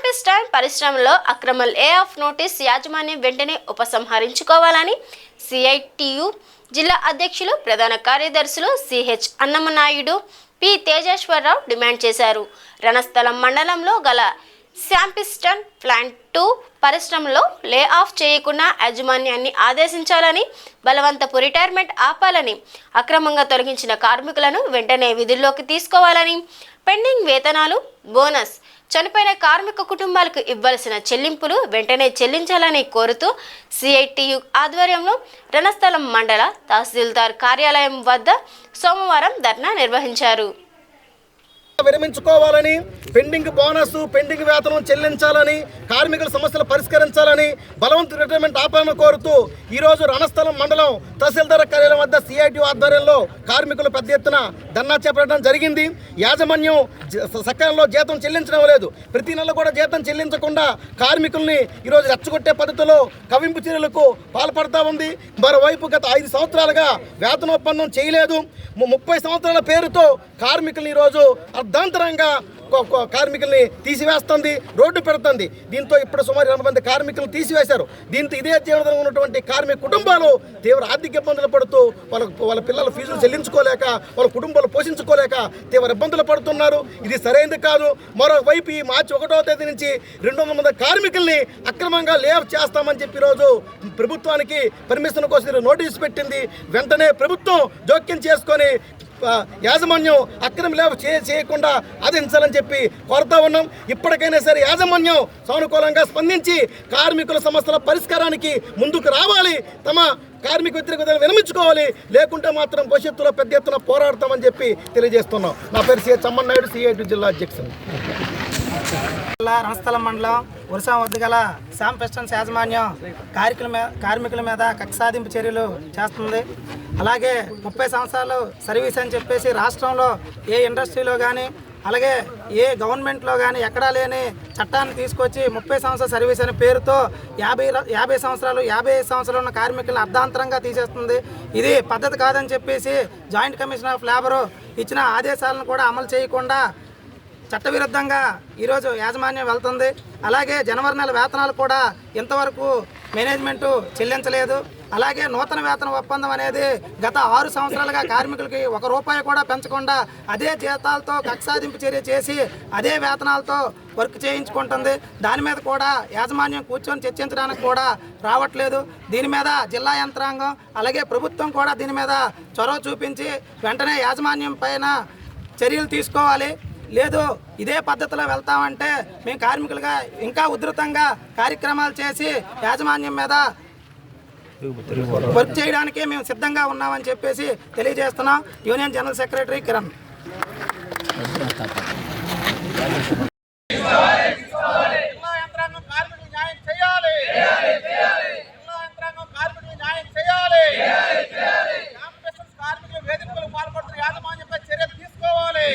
శాంపిస్టన్ పరిశ్రమలో అక్రమ lay off notice యాజమాన్యం వెంటనే ఉపసంహరించుకోవాలని సిఐటియు జిల్లా అధ్యక్షులు ప్రధాన కార్యదర్శులు సిహెచ్ అన్నమనాయుడు పి తేజేశ్వరరావు డిమాండ్ చేశారు. రణస్థలం మండలంలో గల శాంపిస్టన్ ప్లాంట్ 2 పరిశ్రమలో లే ఆఫ్ చేయకుండా యాజమాన్యాన్ని ఆదేశించాలని, బలవంతపు రిటైర్మెంట్ ఆపాలని, అక్రమంగా తొలగించిన కార్మికులను వెంటనే విధుల్లోకి తీసుకోవాలని, పెండింగ్ వేతనాలు, బోనస్, చనిపోయిన కార్మిక కుటుంబాలకు ఇవ్వాల్సిన చెల్లింపులు వెంటనే చెల్లించాలని కోరుతూ సిఐటియు ఆధ్వర్యంలో రణస్థలం మండల తహసీల్దార్ కార్యాలయం వద్ద సోమవారం ధర్నా నిర్వహించారు. విరమించుకోవాలని, పెండింగ్ బోనస్, పెండింగ్ వేతనం చెల్లించాలని, కార్మికుల సమస్యలు పరిష్కరించాలని, బలవంత రిటైర్మెంట్ ఆపాలని కోరుతూ ఈరోజు రణస్థలం మండలం తహసీల్దార్ కార్యాలయం వద్ద సిఐటి ఆధ్వర్యంలో కార్మికులు పెద్ద ఎత్తున ధర్నా చేపట్టడం జరిగింది. యాజమాన్యం సకాలంలో జీతం చెల్లించడం లేదు. ప్రతి నెల కూడా జీతం చెల్లించకుండా కార్మికుల్ని ఈరోజు రెచ్చగొట్టే పద్ధతిలో కవింపు చర్యలకు పాల్పడతా ఉంది. మరోవైపు గత 5 సంవత్సరాలుగా వేతన ఒప్పందం చేయలేదు. 30 సంవత్సరాల పేరుతో కార్మికుల్ని ఈరోజు అర్ధాంతరంగా కార్మికుల్ని తీసివేస్తుంది, రోడ్డు పెడుతుంది. దీంతో ఇప్పుడు సుమారు 20 మంది కార్మికులను తీసివేశారు. దీంతో ఇదే జీవనంలో ఉన్నటువంటి కార్మిక కుటుంబాలు తీవ్ర ఆర్థిక ఇబ్బందులు పడుతూ వాళ్ళ పిల్లల ఫీజులు చెల్లించుకోలేక, వాళ్ళ కుటుంబాలు పోషించుకోలేక తీవ్ర ఇబ్బందులు పడుతున్నారు. ఇది సరైనది కాదు. మరోవైపు ఈ మార్చి 1వ తేదీ నుంచి 200 మంది కార్మికుల్ని అక్రమంగా లే ఆఫ్ చేస్తామని చెప్పి ఈరోజు ప్రభుత్వానికి పర్మిషన్ కోసం నోటీసు పెట్టింది. వెంటనే ప్రభుత్వం జోక్యం చేసుకొని యాజమాన్యం అక్రమ లేవ చేయకుండా ఆదేశించాలని చెప్పి కోరుతా ఉన్నాం. ఇప్పటికైనా సరే యాజమాన్యం సానుకూలంగా స్పందించి కార్మికుల సమస్యల పరిష్కారానికి ముందుకు రావాలి, తమ కార్మిక వ్యతిరేకతను విరమించుకోవాలి. లేకుంటే మాత్రం భవిష్యత్తులో పెద్ద ఎత్తున పోరాడతామని చెప్పి తెలియజేస్తున్నాం. నా పేరు సిహెచ్ అన్నమనాయుడు, సిఐటి జిల్లా అధ్యక్షుడు. రణస్థలం మండలం ఉరసం వద్ద గల శాంపిస్టన్స్ యాజమాన్యం కార్మికుల మీద కక్ష సాధింపు చర్యలు చేస్తుంది. అలాగే 30 సంవత్సరాలు సర్వీస్ అని చెప్పేసి రాష్ట్రంలో ఏ ఇండస్ట్రీలో కానీ, అలాగే ఏ గవర్నమెంట్లో కానీ ఎక్కడా లేని చట్టాన్ని తీసుకొచ్చి 30 సంవత్సరాల సర్వీస్ అనే పేరుతో 50 సంవత్సరాలు 55 సంవత్సరాలు ఉన్న కార్మికులను అర్ధాంతరంగా తీసేస్తుంది. ఇది పద్ధతి కాదని చెప్పేసి జాయింట్ కమిషన్ ఆఫ్ లేబర్ ఇచ్చిన ఆదేశాలను కూడా అమలు చేయకుండా చట్టవిరుద్ధంగా ఈరోజు యాజమాన్యం వెళ్తుంది. అలాగే జనవరి నెల వేతనాలు కూడా ఇంతవరకు మేనేజ్మెంటు చెల్లించలేదు. అలాగే నూతన వేతన ఒప్పందం అనేది గత 6 సంవత్సరాలుగా కార్మికులకి ₹1 కూడా పెంచకుండా అదే జీతాలతో కక్ష సాధింపు చర్య చేసి అదే వేతనాలతో వర్క్ చేయించుకుంటుంది. దాని మీద కూడా యాజమాన్యం కూర్చొని చర్చించడానికి కూడా రావట్లేదు. దీని మీద జిల్లా యంత్రాంగం అలాగే ప్రభుత్వం కూడా దీని మీద చొరవ చూపించి వెంటనే యాజమాన్యం పైన చర్యలు తీసుకోవాలి. లేదు ఇదే పద్ధతిలో వెళ్తామంటే మేము కార్మికులుగా ఇంకా ఉధృతంగా కార్యక్రమాలు చేసి యాజమాన్యం మీద వర్క్ చేయడానికి మేము సిద్ధంగా ఉన్నామని చెప్పేసి తెలియజేస్తున్నాం. Union general secretary Kiran. కార్మికులు వేధింపులకు పాల్పడుతున్న యాజమాన్యంపై చర్యలు తీసుకోవాలి.